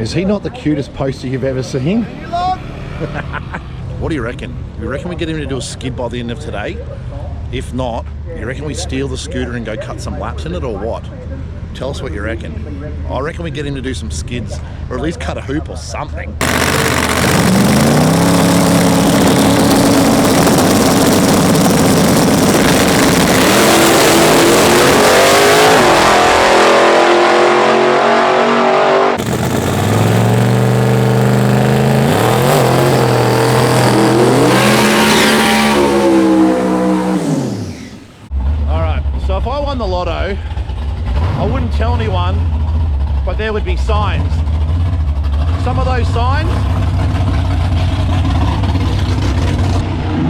Is he not the cutest poster you've ever seen? What do you reckon? You reckon we get him to do a skid by the end of today? If not, you reckon we steal the scooter and go cut some laps in it, or what? Tell us what you reckon. I reckon we get him to do some skids, or at least cut a hoop or something. So if I won the lotto, I wouldn't tell anyone, but there would be signs. Some of those signs,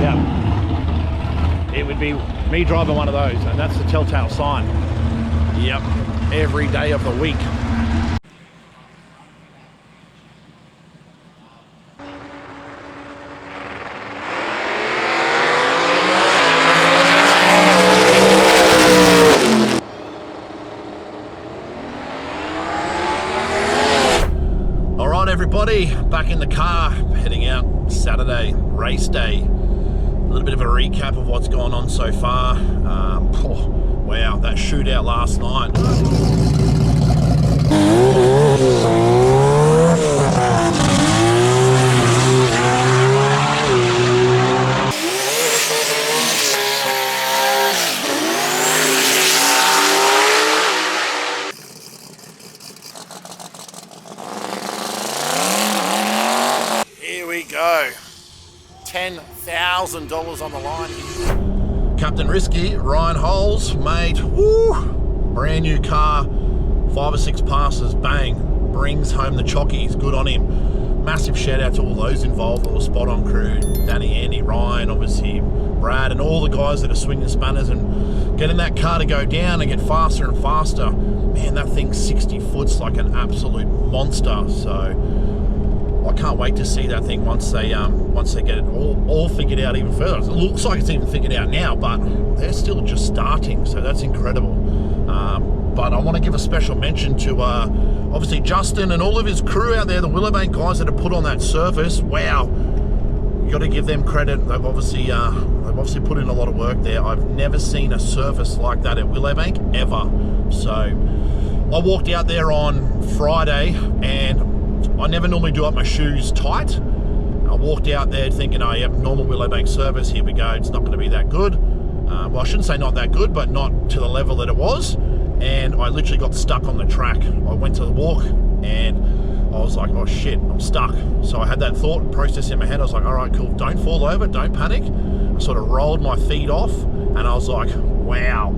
yeah, it would be me driving one of those, and that's the telltale sign. Yep, every day of the week. Everybody, back in the car, heading out Saturday, race day. A little bit of a recap of what's gone on so far. Wow, that shootout last night. Go. $10,000 on the line here. Captain Risky, Ryan Holes, mate, woo, brand new car, 5 or 6 passes, bang, brings home the chockies, good on him. Massive shout out to all those involved, all the spot on crew, Danny, Andy, Ryan, obviously Brad, and all the guys that are swinging spanners and getting that car to go down and get faster and faster. Man, that thing's 60 foot's like an absolute monster, so I can't wait to see that thing once they get it all figured out even further. It looks like it's even figured out now, but they're still just starting, so that's incredible. But I want to give a special mention to obviously Justin and all of his crew out there, the Willowbank guys that have put on that surface. Wow, you got to give them credit. They've obviously put in a lot of work there. I've never seen a surface like that at Willowbank ever. So I walked out there on Friday, and I never normally do up my shoes tight. I walked out there thinking, oh yep, normal Willowbank service, here we go, it's not going to be that good. Well, I shouldn't say not that good, but not to the level that it was. And I literally got stuck on the track. I went to the walk and I was like, oh shit, I'm stuck. So I had that thought process in my head. I was like, all right, cool, don't fall over, don't panic. I sort of rolled my feet off and I was like, wow.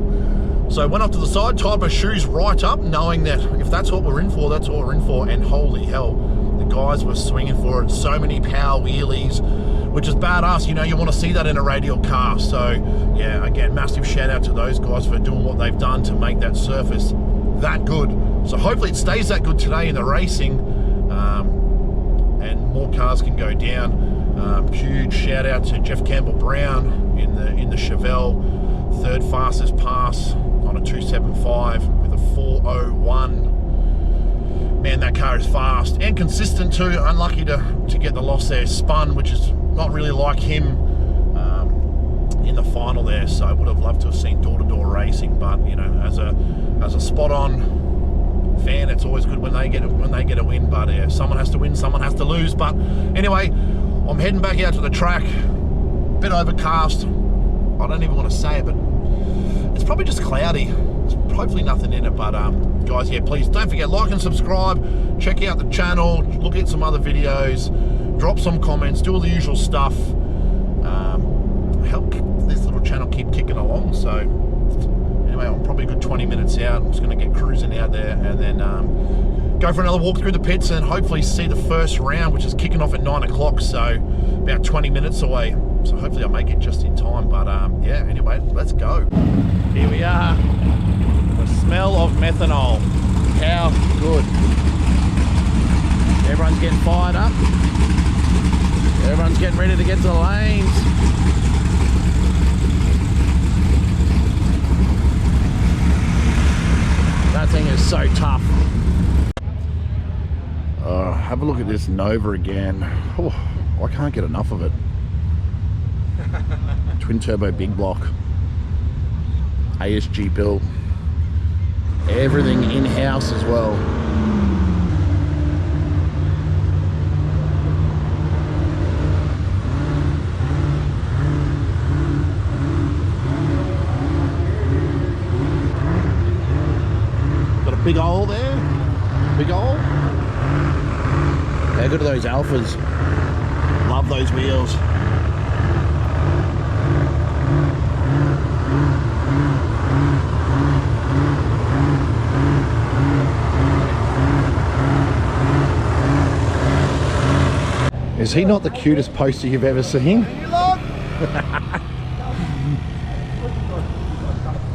So I went up to the side, tied my shoes right up, knowing that if that's what we're in for, that's what we're in for. And holy hell, the guys were swinging for it. So many power wheelies, which is badass. You know, you want to see that in a Radial car. So yeah, again, massive shout out to those guys for doing what they've done to make that surface that good. So hopefully it stays that good today in the racing, and more cars can go down. Huge shout out to Jeff Campbell Brown in the Chevelle, 3rd fastest pass on a 275 with a 401. Man, that car is fast and consistent too. Unlucky to get the loss there. Spun, which is not really like him in the final there. So I would have loved to have seen door-to-door racing, but you know, as a spot-on fan, it's always good when they get a win. But yeah, someone has to win, someone has to lose. But anyway, I'm heading back out to the track. Bit overcast. I don't even want to say it, but it's probably just cloudy. There's hopefully nothing in it, but guys, yeah, please don't forget, like and subscribe, check out the channel, look at some other videos, drop some comments, do all the usual stuff, help this little channel keep kicking along. So anyway, I'm probably a good 20 minutes out. I'm just going to get cruising out there and then go for another walk through the pits and hopefully see the first round, which is kicking off at 9 o'clock, so about 20 minutes away. So hopefully I'll make it just in time. But yeah, anyway, let's go. Here we are. The smell of methanol. How good. Everyone's getting fired up. Everyone's getting ready to get to the lanes. That thing is so tough. Have a look at this Nova again. Oh, I can't get enough of it. Twin turbo big block. ASG built. Everything in-house as well. Got a big hole there. Big hole. How good are those Alphas? Love those wheels. Is he not the cutest poster you've ever seen?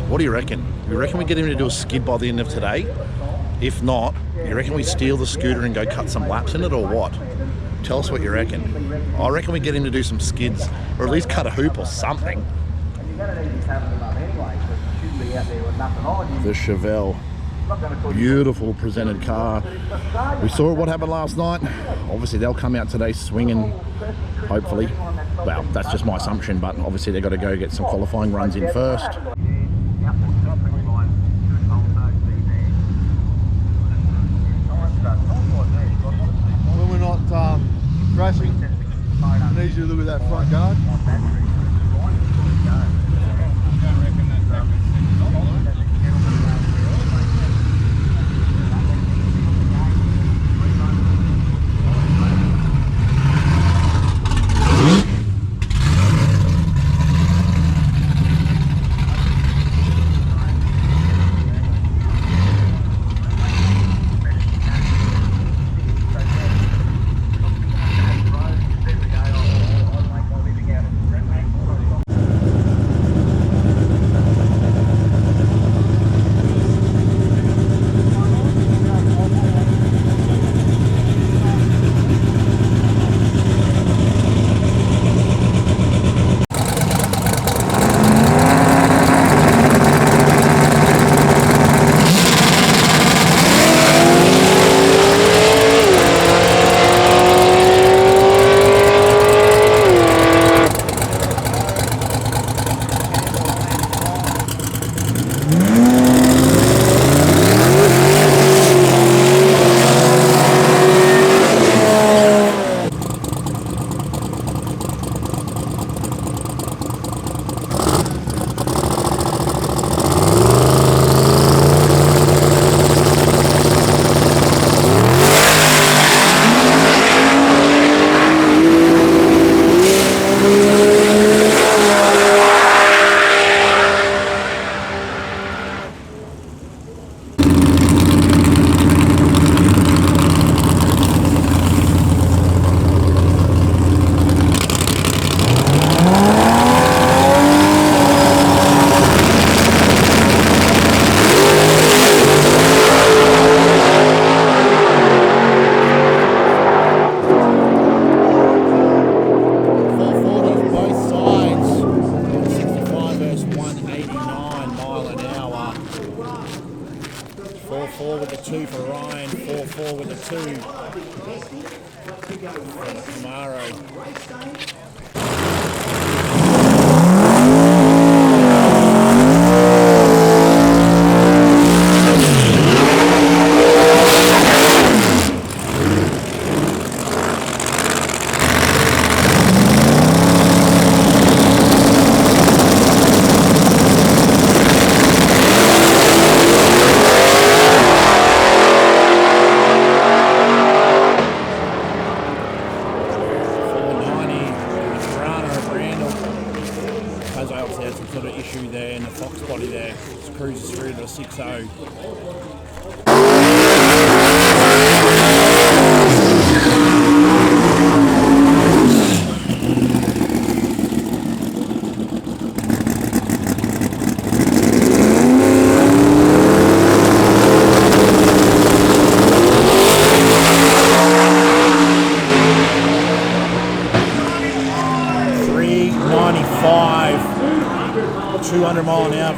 What do you reckon? You reckon we get him to do a skid by the end of today? If not, you reckon we steal the scooter and go cut some laps in it, or what? Tell us what you reckon. I reckon we get him to do some skids, or at least cut a hoop or something. The Chevelle. Beautiful presented car. We saw what happened last night. Obviously they'll come out today swinging, hopefully. Well, that's just my assumption, but obviously they've got to go get some qualifying runs in first. When we're not crashing, I need you to look at that front guard.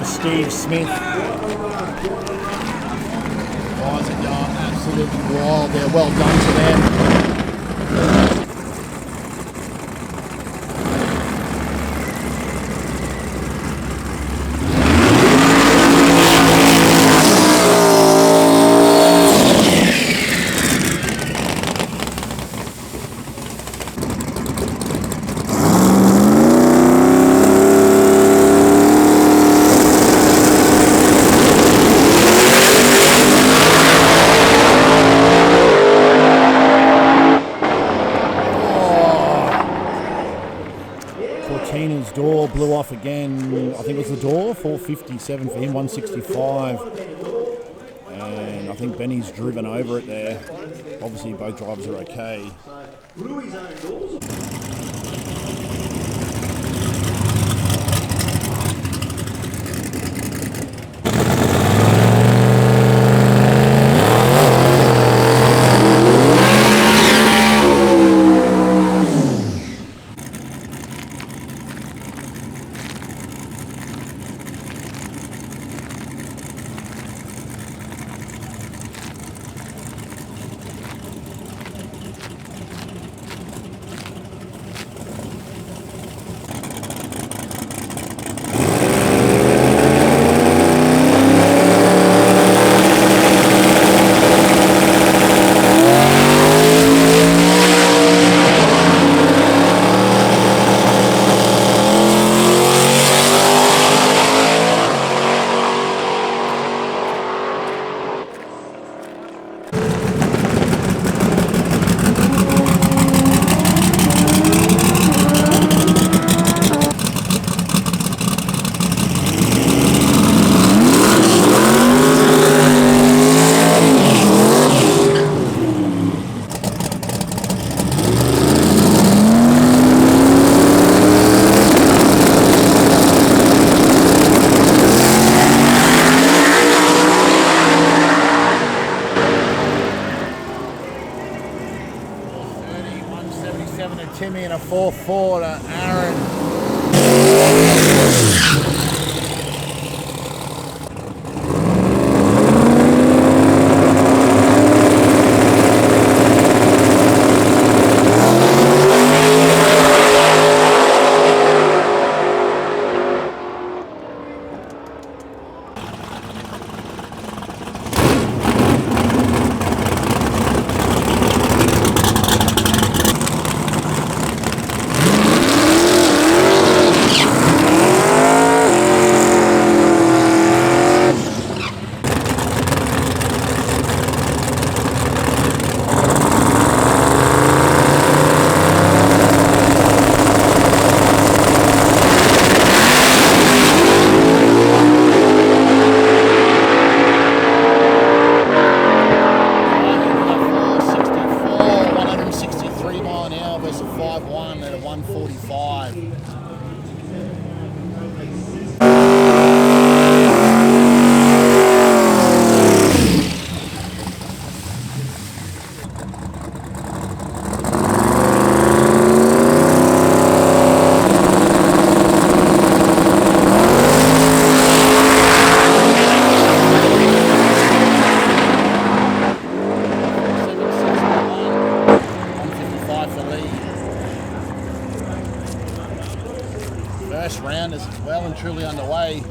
Steve Smith. Guys are going absolutely absolutely wild there. Well done to them. Cortina's door blew off again. I think it was the door, 457 for him, 165. And I think Benny's driven over it there. Obviously both drivers are okay. Timmy and a 4-4 to Aaron. First round is well and truly underway.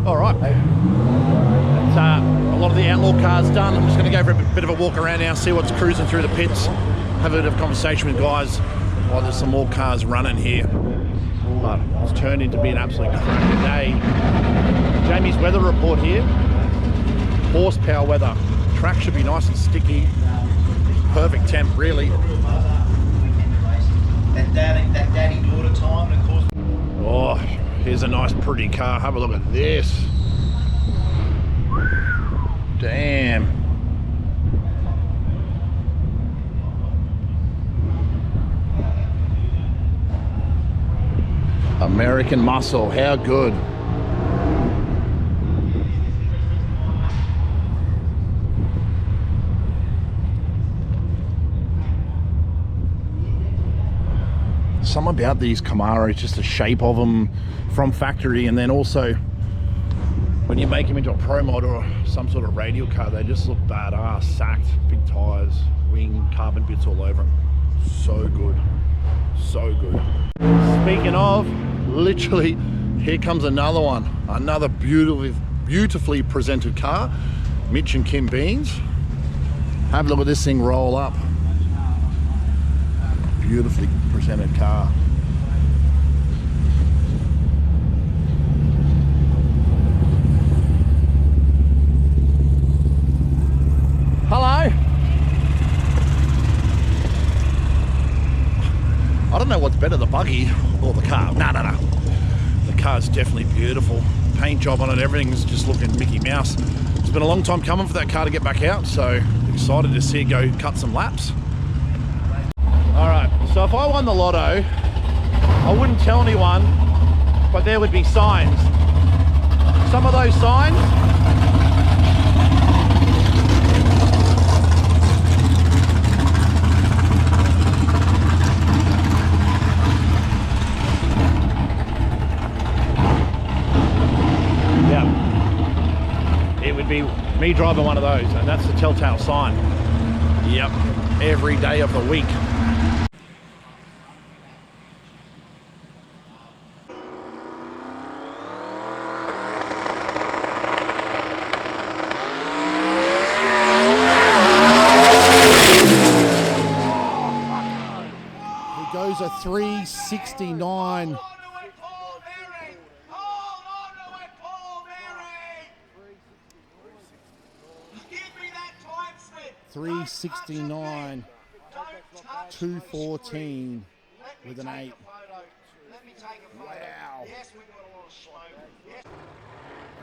All right, that's a lot of the Outlaw cars done. I'm just going to go for a bit of a walk around now, see what's cruising through the pits, have a bit of conversation with guys while there's some more cars running here. But it's turned into be an absolute cracker day. Jamie's weather report here. horsepower weather. Track should be nice and sticky. Perfect temp, really. That daddy-daughter time, and of course. Oh, here's a nice pretty car. Have a look at this. Damn. American muscle, how good. Something about these Camaros, just the shape of them from factory, and then also when you make them into a pro mod or some sort of radial car, they just look badass, sacked, big tires, wing, carbon bits all over them. So good, so good. Speaking of, literally, here comes another one, another beautifully presented car. Mitch and Kim Beans. Have a look at this thing roll up. Beautifully presented car. Hello. I don't know what's better, the buggy or the car. No. The car's definitely beautiful. Paint job on it, everything's just looking Mickey Mouse. It's been a long time coming for that car to get back out, so excited to see it go cut some laps. All right, so if I won the lotto, I wouldn't tell anyone, but there would be signs. Some of those signs, yeah, it would be me driving one of those, and that's the telltale sign. Yep, every day of the week. Goes a 369. 369, 214 with an 8. Wow.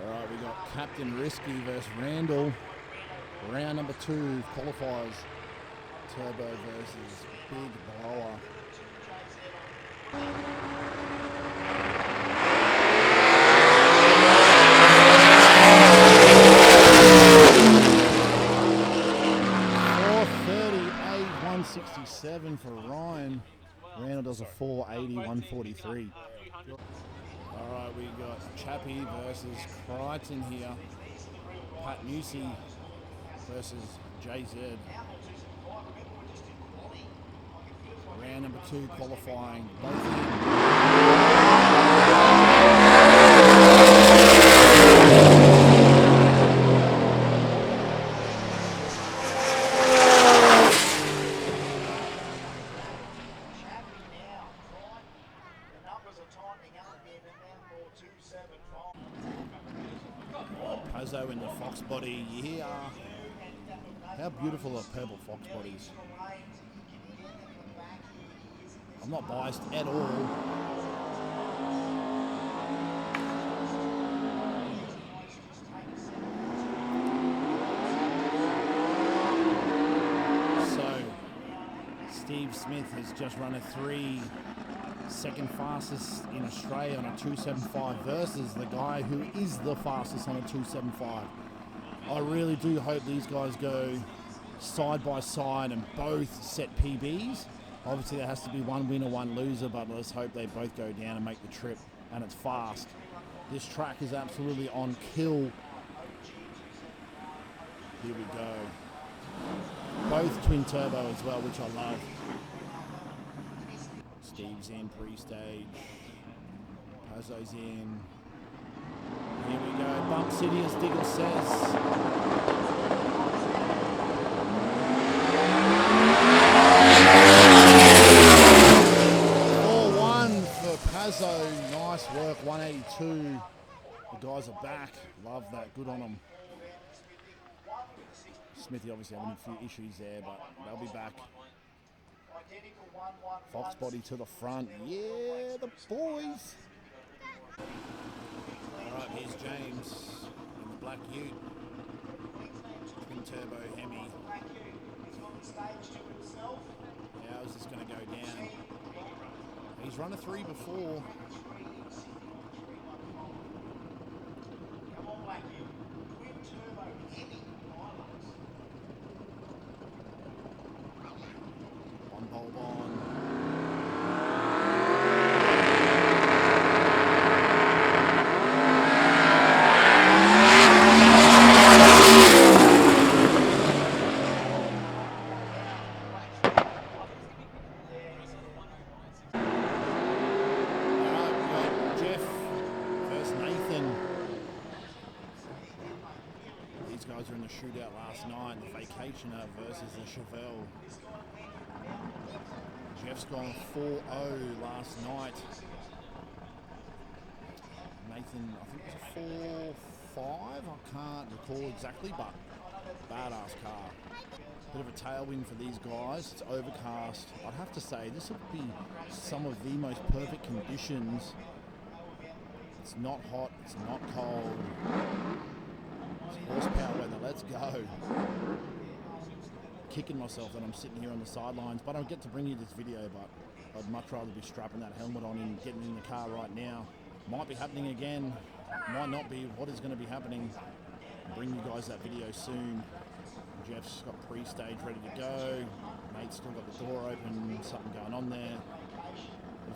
All right, we got Captain Risky versus Randall. Round number 2 qualifiers. Turbo versus Big Blower. $438,167 for Ryan. Randall does a 480,143. All right, we got Chappie versus Crichton here. Pat Newsey versus JZ. Round number 2 qualifying. Both Pazzo in the Fox body. Yeah. How beautiful are purple Fox bodies. I'm not biased at all. So, Steve Smith has just run a 3, second fastest in Australia on a 275 versus the guy who is the fastest on a 275. I really do hope these guys go side by side and both set PBs. Obviously there has to be one winner, one loser, but let's hope they both go down and make the trip, and it's fast. This track is absolutely on kill. Here we go. Both twin turbo as well, which I love. Steve's in pre-stage. Pazzo's in. Here we go. Bump City, as Diggle says. Nice work, 182. The guys are back. Love that. Good on them. Smithy obviously having a few issues there, but they'll be back. Fox body to the front. Yeah, the boys. Alright, here's James in the black ute. Twin turbo Hemi. How is this going to go down? He's run a 3 before. One bulb on. Guys are in the shootout last night, the Vacationer versus the Chevelle. Jeff's gone 4-0 last night. Nathan, I think it was a 4-5, I can't recall exactly, but badass car. Bit of a tailwind for these guys, it's overcast. I'd have to say this would be some of the most perfect conditions. It's not hot, it's not cold. Horsepower weather, let's go. Kicking myself that I'm sitting here on the sidelines, but I don't get to bring you this video, but I'd much rather be strapping that helmet on and getting in the car right now. Might be happening again, might not be. What is going to be happening? I'll bring you guys that video soon. Jeff's got pre-stage ready to go. Nate's still got the door open, something going on there.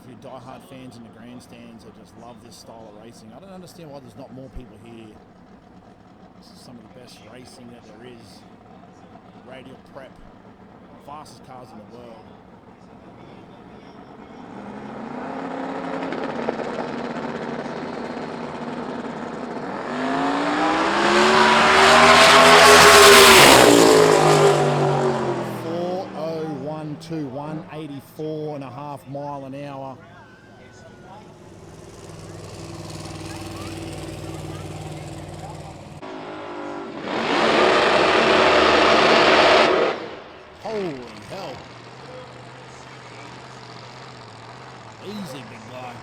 If you're diehard fans in the grandstands that just love this style of racing, I don't understand why there's not more people here. This is some of the best racing that there is. Radial prep, fastest cars in the world. To 184.5 mile an hour. Holy hell. Easy, big guy.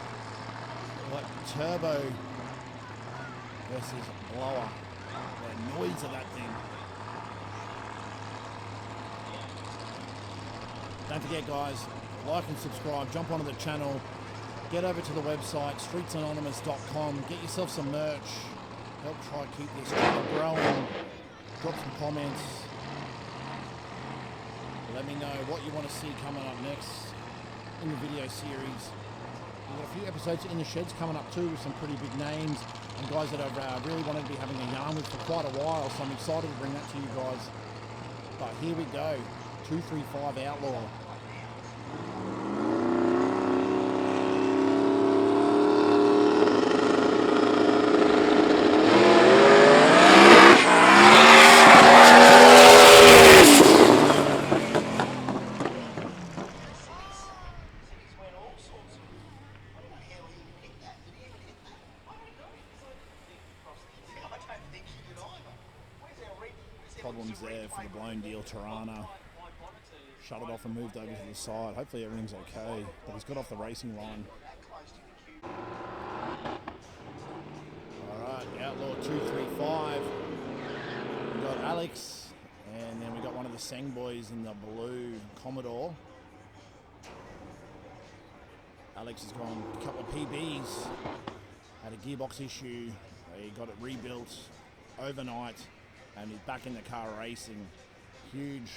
What turbo versus blower. The noise of that thing. Don't forget, guys, like and subscribe, jump onto the channel, get over to the website, streetsanonymous.com, get yourself some merch, help try to keep this channel growing, drop some comments, let me know what you want to see coming up next in the video series. We've got a few episodes in the sheds coming up too with some pretty big names and guys that I've really wanted to be having a yarn with for quite a while, so I'm excited to bring that to you guys. But here we go. 235 Outlaw. Problems there for the blown deal Tirana. Shut it off and moved over to the side. Hopefully everything's okay, but he's got off the racing line. Alright, Outlaw 235. We got Alex, and then we got one of the Seng boys in the blue Commodore. Alex has gone a couple of PBs, had a gearbox issue, he got it rebuilt overnight, and he's back in the car racing. Huge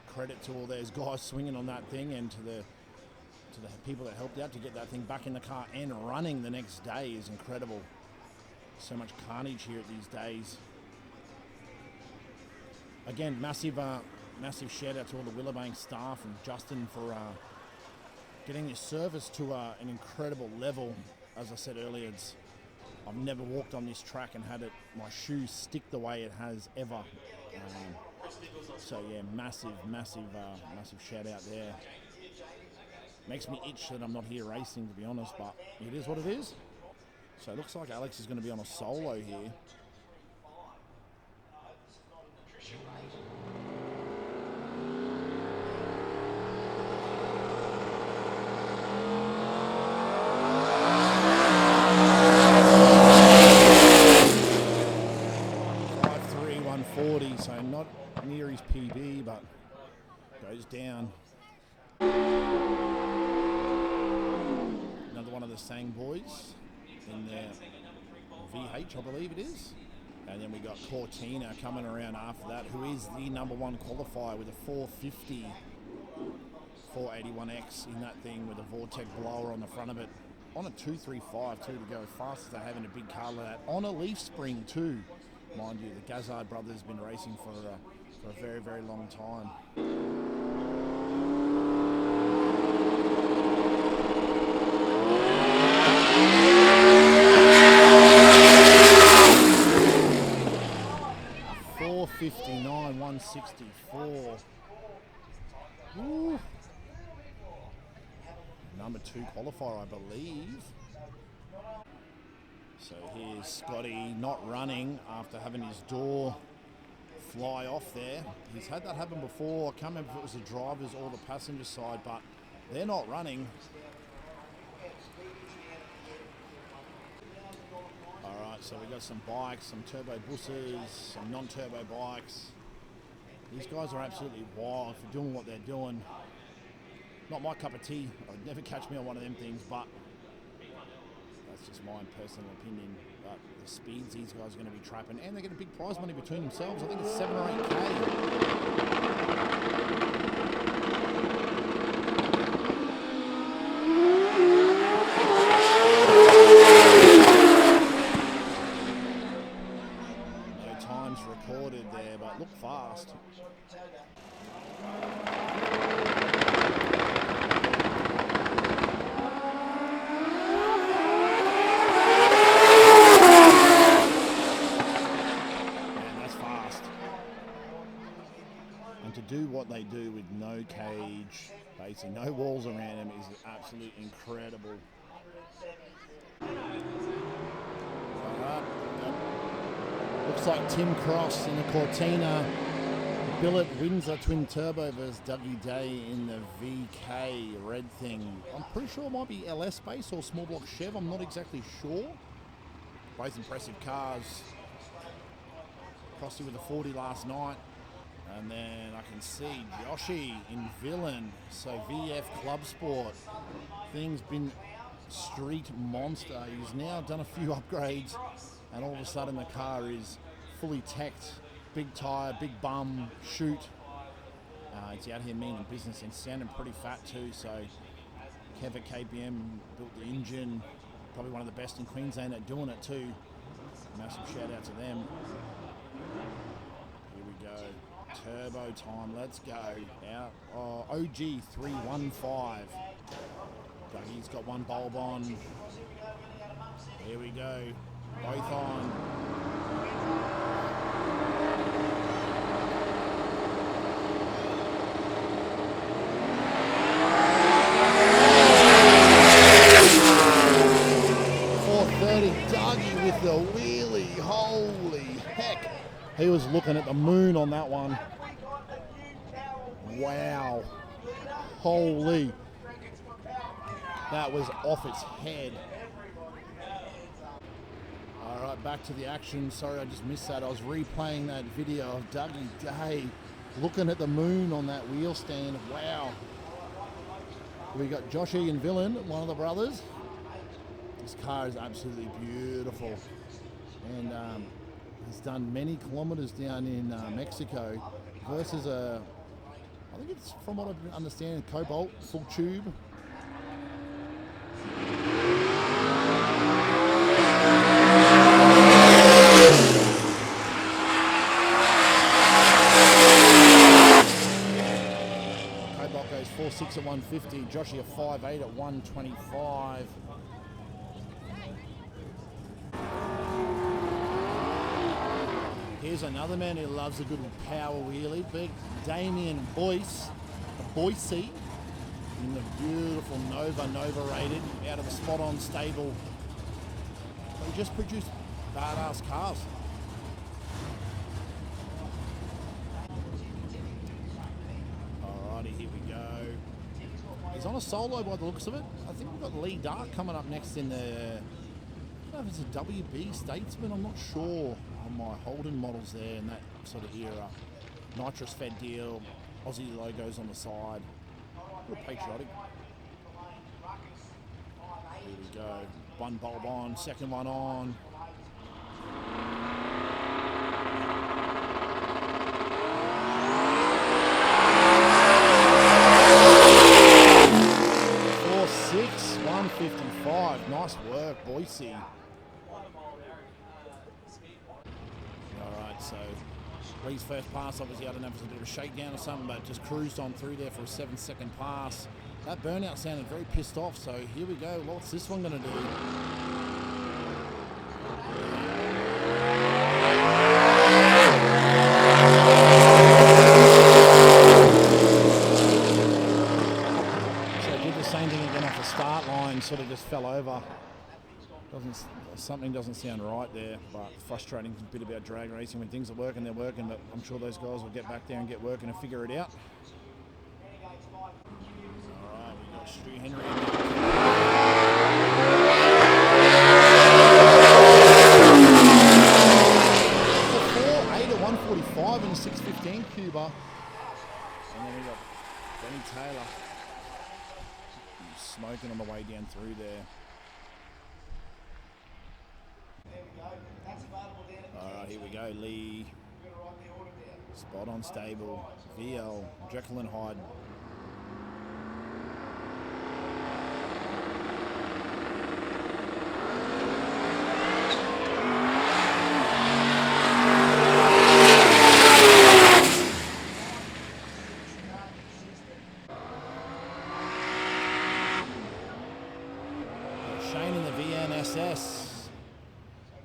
credit to all those guys swinging on that thing and to the people that helped out to get that thing back in the car and running the next day is incredible. So much carnage here these days. Again, massive shout out to all the Willowbank staff and Justin for getting this service to an incredible level. As I said earlier, I've never walked on this track and had my shoes stick the way it has ever. So yeah, massive shout out there. Makes me itch that I'm not here racing, to be honest, but it is what it is. So it looks like Alex is going to be on a solo here. but goes down. Another one of the Sang boys in their VH, I believe it is. And then we got Cortina coming around after that, who is the #1 qualifier with a 450 481X in that thing with a Vortec blower on the front of it. On a 235 too, to go as fast as they have in a big car like that. On a leaf spring too. Mind you, the Gazzard brothers have been racing for a very, very long time. .459, 164. Woo. #2 qualifier, I believe. So here's Scotty not running after having his door fly off there. He's had that happen before. I can't remember if it was the driver's or the passenger side, but they're not running. Alright, so we got some bikes, some turbo buses, some non-turbo bikes. These guys are absolutely wild for doing what they're doing. Not my cup of tea. I'd never catch me on one of them things, but that's just my personal opinion. But the speeds these guys are going to be trapping, and they get a big prize money between themselves. I think it's 7 or 8K. No times recorded there, but look fast. Do what they do with no cage, basically no walls around them, is absolutely incredible. Looks like Tim Cross in the Cortina, Billet Windsor twin turbo versus Dougie Day in the VK red thing. I'm pretty sure it might be LS base or small block Chev, I'm not exactly sure. Both impressive cars. Crossy with a 40 last night. And then I can see Joshy in Villain, so VF Club Sport. Thing's been street monster. He's now done a few upgrades, and all of a sudden the car is fully teched. Big tyre, big bum, chute. It's out here meaning business and sounding pretty fat too, so Kev at KBM built the engine. Probably one of the best in Queensland at doing it too. Massive shout out to them. Here we go. Turbo time, let's go. Out. Oh, OG 315. Dougie's got one bulb on. Here we go. Both on. Dougie with the wheelie, holy heck. He was looking at the moon on that one. Wow. Holy. That was off its head. All right, back to the action. Sorry, I just missed that. I was replaying that video of Dougie Day looking at the moon on that wheel stand. Wow. We got Joshy and Villain, one of the brothers. This car is absolutely beautiful, and has done many kilometers down in Mexico versus a, I think it's, from what I understand, Cobalt full tube. Cobalt goes 4.6 at 150, Joshy a 5.8 at 125. Here's another man who loves a good power wheelie, big Damien Boyce, Boise, in the beautiful Nova rated, out of the Spot On stable. They just produced badass cars. Alrighty, here we go. He's on a solo by the looks of it. I think we've got Lee Dark coming up next in the, I don't know if it's a WB Statesman, I'm not sure on my Holden models there in that sort of era. Nitrous fed deal, Aussie logos on the side. Real patriotic. Here we go. One bulb on, second one on. Six, 155. Nice work, Boise. Alright, so Lee's first pass, obviously, I don't know if it was a bit of a shakedown or something, but just cruised on through there for a 7-second pass. That burnout sounded very pissed off, so here we go. What's this one going to do? Start line sort of just fell over. Something doesn't sound right there, but frustrating bit about drag racing. When things are working, they're working, but I'm sure those guys will get back there and get working and figure it out. Alright, we've got Stu Henry. 4.8 at 145 and a 6.15 Cuba. And then we've got Benny Taylor smoking on the way down through there. Alright, here we go. Lee. Spot on stable. VL. Jekyll and Hyde.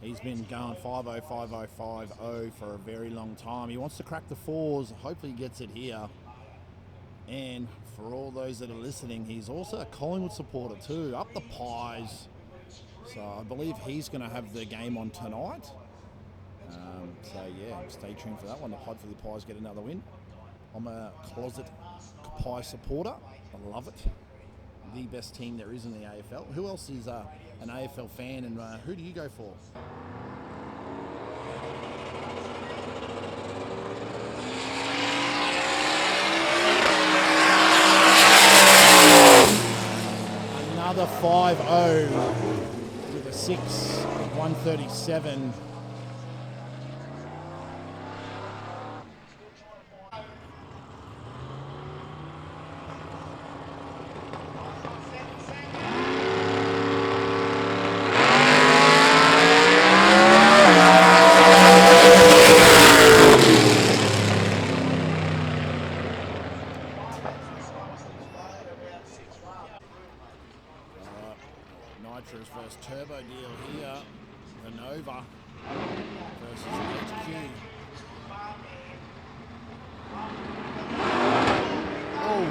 He's been going 5.0, 5.0, 5.0 for a very long time. He wants to crack the fours. Hopefully he gets it here. And for all those that are listening, he's also a Collingwood supporter too. Up the Pies. So I believe he's going to have the game on tonight. So yeah, stay tuned for that one. Hopefully the Pies get another win. I'm a closet Pie supporter. I love it. The best team there is in the AFL. Who else is an AFL fan, and who do you go for? Another 5.0 with a 6 at 137. Nitrous versus Turbo Deal here. The Nova versus HQ. Oh!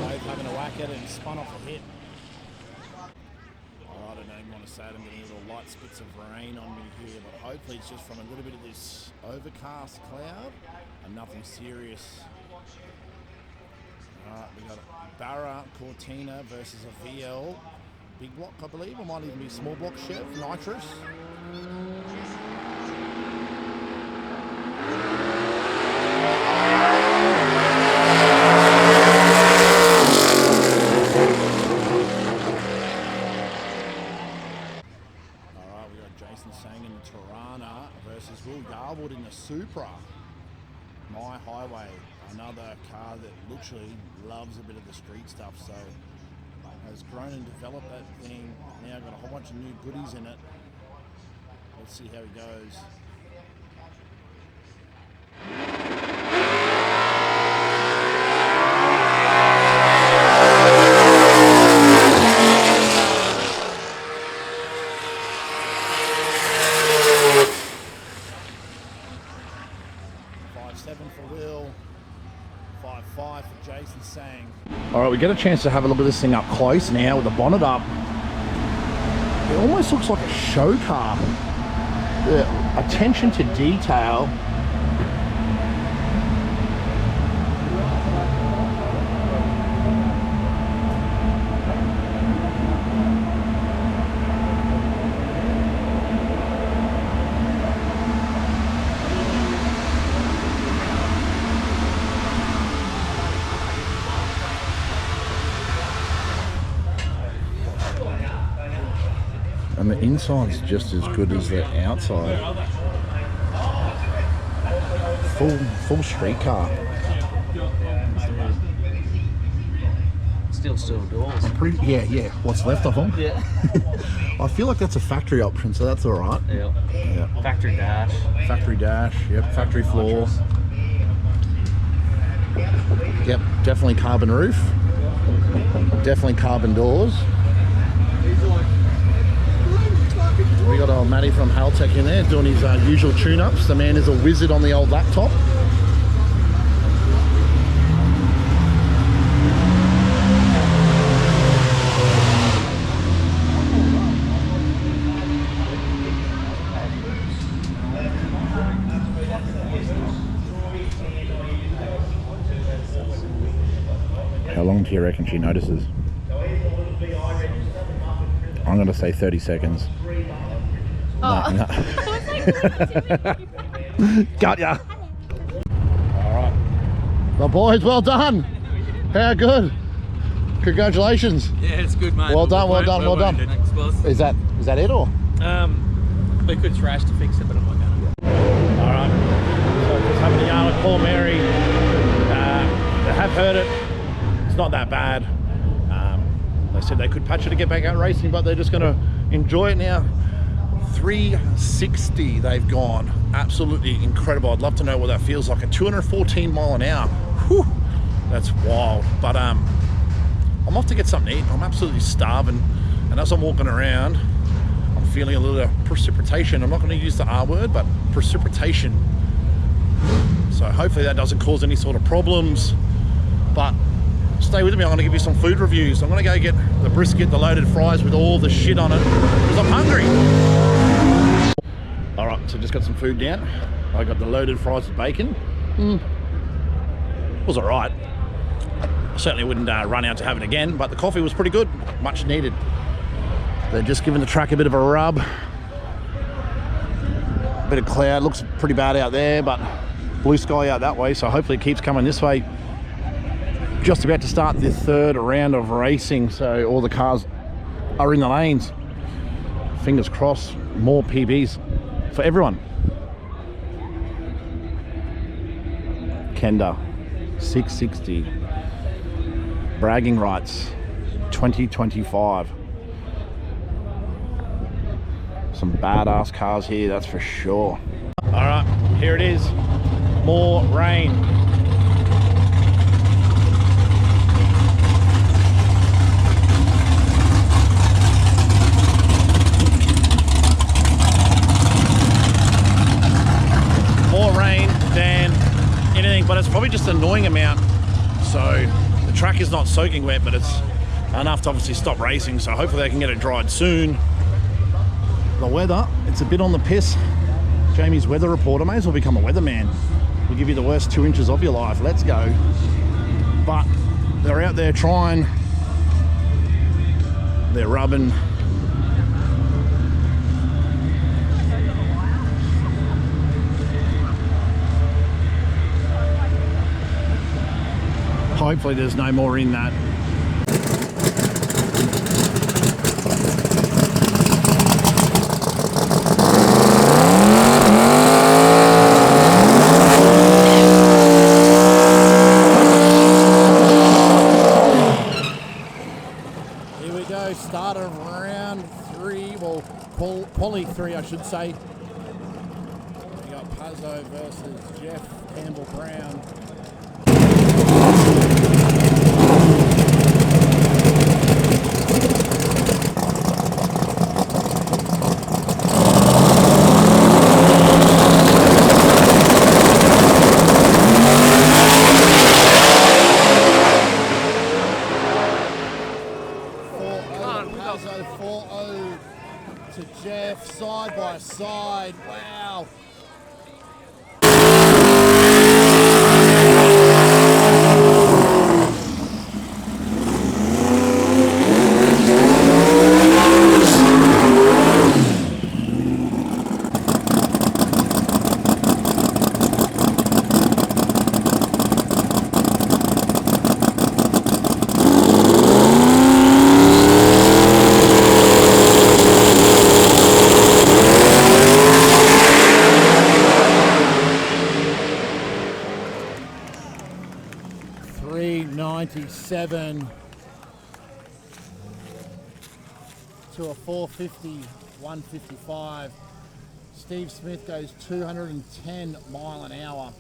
Both having a whack at it and spun off a hit. I don't even want to say it, I'm getting little light spits of rain on me here, but hopefully it's just from a little bit of this overcast cloud and nothing serious. Alright, we got Barra Cortina versus a VL big block, I believe, or might even be small block Chev, Nitrous. Versus Will Garwood in the Supra. My Highway, another car that literally loves a bit of the street stuff, so has grown and developed that thing. Now got a whole bunch of new goodies in it. Let's see how he goes. Alright, we get a chance to have a look at this thing up close now with the bonnet up. It almost looks like a show car. The attention to detail. And the inside's just as good as the outside. Full street car. Still doors. Yeah. What's left of them? Yeah. I feel like that's a factory option, so that's all right. Yeah. Factory dash. Factory dash. Yep. Factory floor. Yep. Definitely carbon roof. Definitely carbon doors. We got old Matty from Haltech in there doing his usual tune-ups. The man is a wizard on the old laptop. How long do you reckon she notices? I'm going to say 30 seconds. Oh. No. Got ya. All right. Well, boys, well done. How good. Congratulations. Yeah, it's good, mate. Well done. Thanks, boss. Is that it or? We could thrash to fix it, but I'm not going to. All right. So just having a yarn with Paul Mary. They have heard it. It's not that bad. They said they could patch it to get back out racing, but they're just going to enjoy it now. 360 they've gone. Absolutely incredible. I'd love to know what that feels like at 214 mile an hour. Whew, that's wild. But I'm off to get something to eat. I'm absolutely starving, and as I'm walking around, I'm feeling a little precipitation. I'm not going to use the R word, but precipitation. So hopefully that doesn't cause any sort of problems, but stay with me. I'm going to give you some food reviews. I'm going to go get the brisket, the loaded fries with all the shit on it, because I'm hungry. All right, so just got some food down. I got the loaded fries with bacon. It was all right. I certainly wouldn't run out to have it again, but the coffee was pretty good, much needed. They're just giving the track a bit of a rub. A bit of cloud, looks pretty bad out there, but blue sky out that way, so hopefully it keeps coming this way. Just about to start the third round of racing, so all the cars are in the lanes. Fingers crossed, more PBs for everyone. Kenda, 660. Bragging rights, 2025. Some badass cars here, that's for sure. All right, here it is. More rain. More rain than anything, but it's probably just an annoying amount. So the track is not soaking wet, but it's enough to obviously stop racing. So hopefully they can get it dried soon. The weather, it's a bit on the piss. Jamie's weather reporter, may as well become a weatherman. We'll give you the worst 2 inches of your life. Let's go. But they're out there trying. They're rubbing. Hopefully there's no more in that. Here we go, start of round 3, well, poly 3 I should say. We got Pazzo versus Jeff Campbell Brown. To Jeff, side by side. Wow. 447 to a 450, 155. Steve Smith goes 210 mile an hour.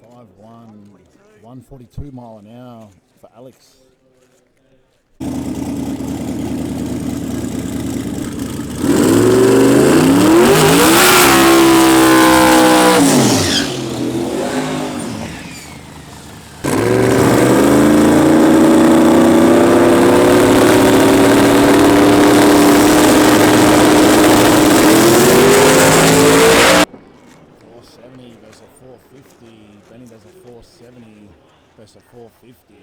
Five one, 142 mile an hour for Alex. Versus a 450, Benny does a 470 versus a 450.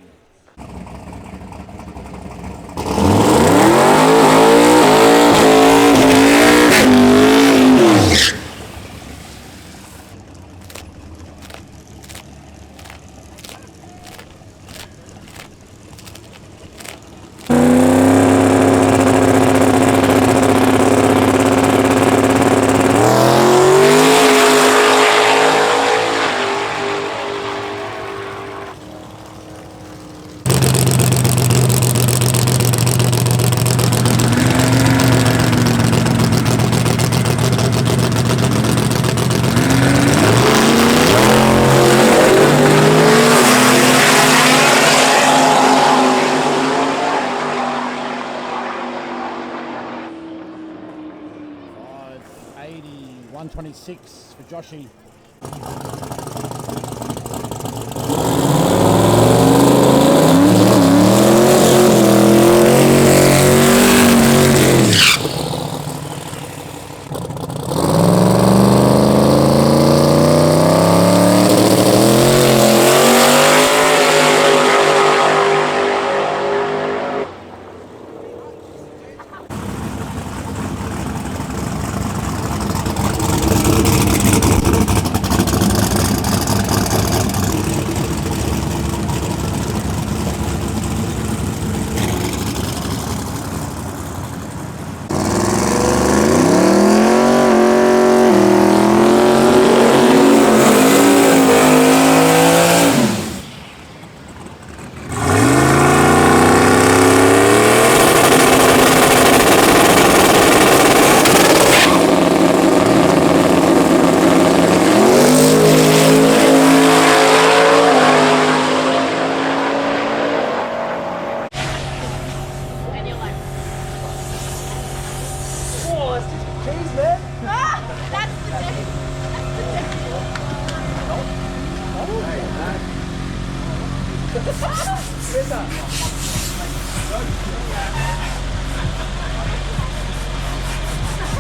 $580, 126 for Joshy.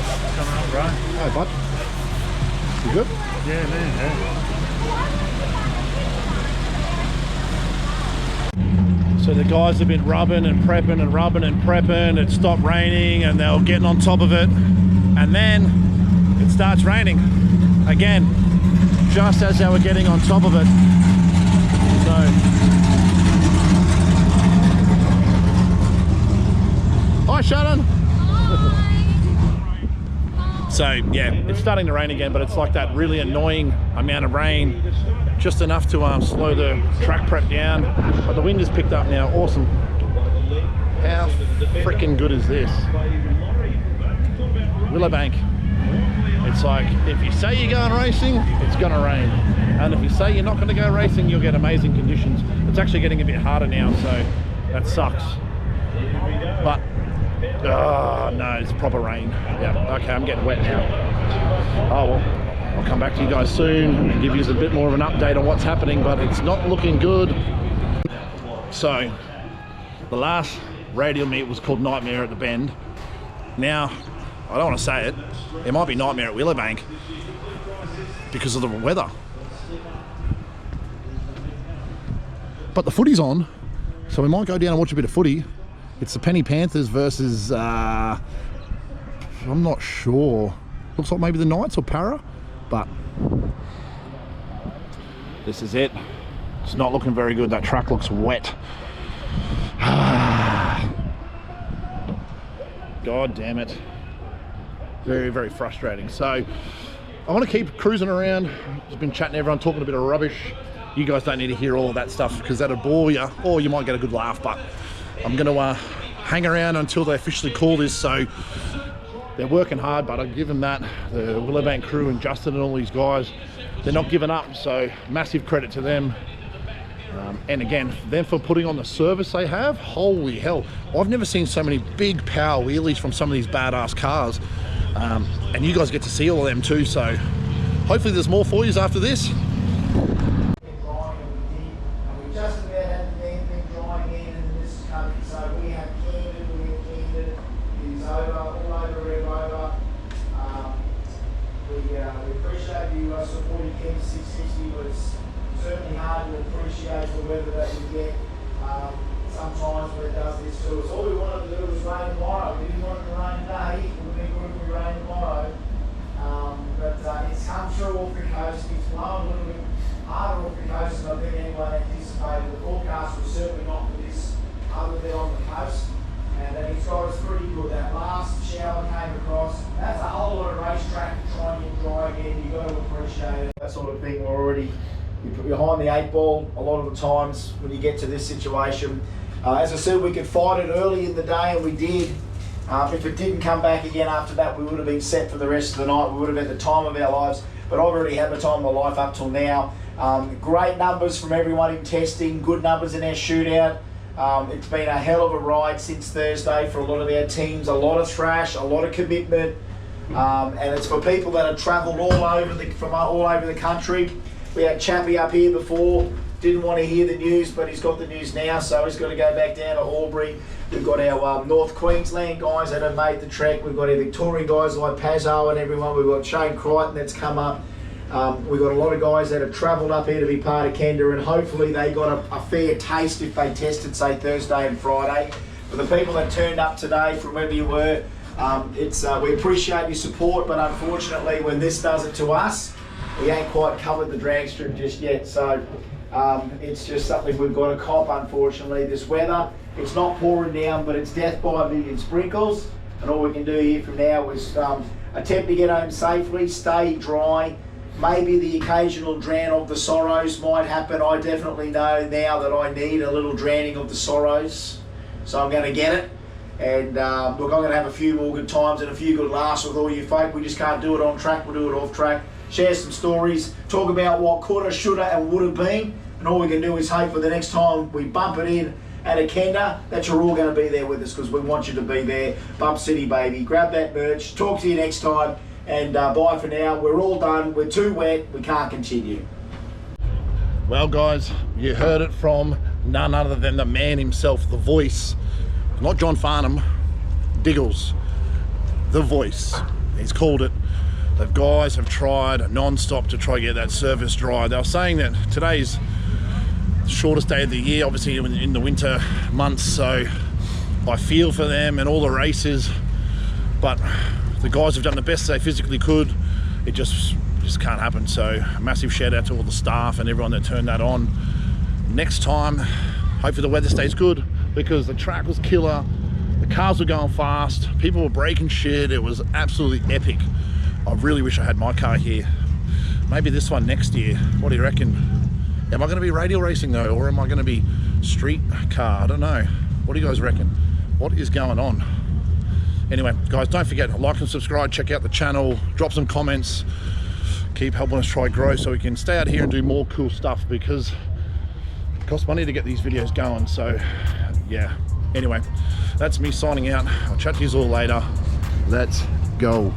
Hey, bud. You good? Yeah, man. So the guys have been rubbing and prepping and rubbing and prepping. It stopped raining and they were getting on top of it. And then it starts raining again, just as they were getting on top of it. So, hi Shannon. So yeah, it's starting to rain again, but it's like that really annoying amount of rain, just enough to slow the track prep down. But the wind has picked up now. Awesome. How freaking good is this? Willowbank. It's like, if you say you're going racing, it's going to rain. And if you say you're not going to go racing, you'll get amazing conditions. It's actually getting a bit harder now, so that sucks. But oh no, it's proper rain. Yeah, okay, I'm getting wet now. Oh well, I'll come back to you guys soon and give you a bit more of an update on what's happening, but it's not looking good. So, the last Radial meet was called Nightmare at the Bend. Now, I don't want to say it, it might be Nightmare at Willowbank because of the weather. But the footy's on, so we might go down and watch a bit of footy. It's the Penny Panthers versus, I'm not sure. Looks like maybe the Knights or Para, but this is it. It's not looking very good. That track looks wet. God damn it. Very, very frustrating. So I want to keep cruising around. Just been chatting to everyone, talking a bit of rubbish. You guys don't need to hear all of that stuff because that'll bore you, or you might get a good laugh, but I'm going to hang around until they officially call this. So they're working hard, but I give them that. The Willowbank crew and Justin and all these guys, they're not giving up. So massive credit to them. And again, them for putting on the service they have. Holy hell. I've never seen so many big power wheelies from some of these badass cars. And you guys get to see all of them too. So hopefully there's more for you after this. Weather that we get sometimes when it does this to us. All we wanted to do was rain tomorrow. We didn't want it to rain today. It would be good if we rain tomorrow. But it's come through off the coast. It's blown a little bit harder off the coast than I think anyone anticipated. The forecast was certainly not for this other than on the coast. And it's got us pretty good. That last shower came across. That's a whole lot of racetrack to try and get dry again. You've got to appreciate it. That sort of thing. We're already behind the 8 ball a lot of the times when you get to this situation. As I said, we could fight it early in the day, and we did. If it didn't come back again after that, we would have been set for the rest of the night. We would have had the time of our lives, but I've already had the time of my life up till now. Great numbers from everyone in testing, good numbers in our shootout. It's been a hell of a ride since Thursday for a lot of our teams, a lot of thrash, a lot of commitment, and it's for people that have travelled from all over the country. We had Chappie up here before, didn't want to hear the news, but he's got the news now, so he's got to go back down to Albury. We've got our North Queensland guys that have made the trek. We've got our Victorian guys like Pazzo and everyone. We've got Shane Crichton that's come up. We've got a lot of guys that have travelled up here to be part of Kenda, and hopefully they got a fair taste if they tested, say, Thursday and Friday. For the people that turned up today from wherever you were, we appreciate your support, but unfortunately when this does it to us, we ain't quite covered the drag strip just yet, so it's just something we've got to cop, unfortunately. This weather, it's not pouring down, but it's death by a million sprinkles, and all we can do here from now is attempt to get home safely, stay dry. Maybe the occasional drown of the sorrows might happen. I definitely know now that I need a little drowning of the sorrows, so I'm going to get it. And look, I'm going to have a few more good times and a few good laughs with all you folk. We just can't do it on track, we'll do it off track. Share some stories, talk about what coulda, shoulda and would have been, and all we can do is hope for the next time we bump it in at a Kenda that you're all going to be there with us, because we want you to be there. Bump City, baby. Grab that merch. Talk to you next time, and bye for now. We're all done. We're too wet. We can't continue. Well guys, you heard it from none other than the man himself, the voice, not John Farnham, Diggles, the voice, he's called it. The guys have tried non-stop to try to get that surface dry. They were saying that today's the shortest day of the year, obviously in the winter months, so I feel for them and all the races, but the guys have done the best they physically could. It just can't happen. So a massive shout out to all the staff and everyone that turned that on. Next time, hopefully the weather stays good, because the track was killer, the cars were going fast, people were breaking shit. It was absolutely epic. I really wish I had my car here. Maybe this one next year. What do you reckon? Am I going to be radial racing though, or am I going to be street car? I don't know. What do you guys reckon? What is going on? Anyway, guys, don't forget, like and subscribe, check out the channel, drop some comments, keep helping us try grow so we can stay out here and do more cool stuff, because it costs money to get these videos going. So yeah, anyway, that's me signing out. I'll chat to you all later. Let's go.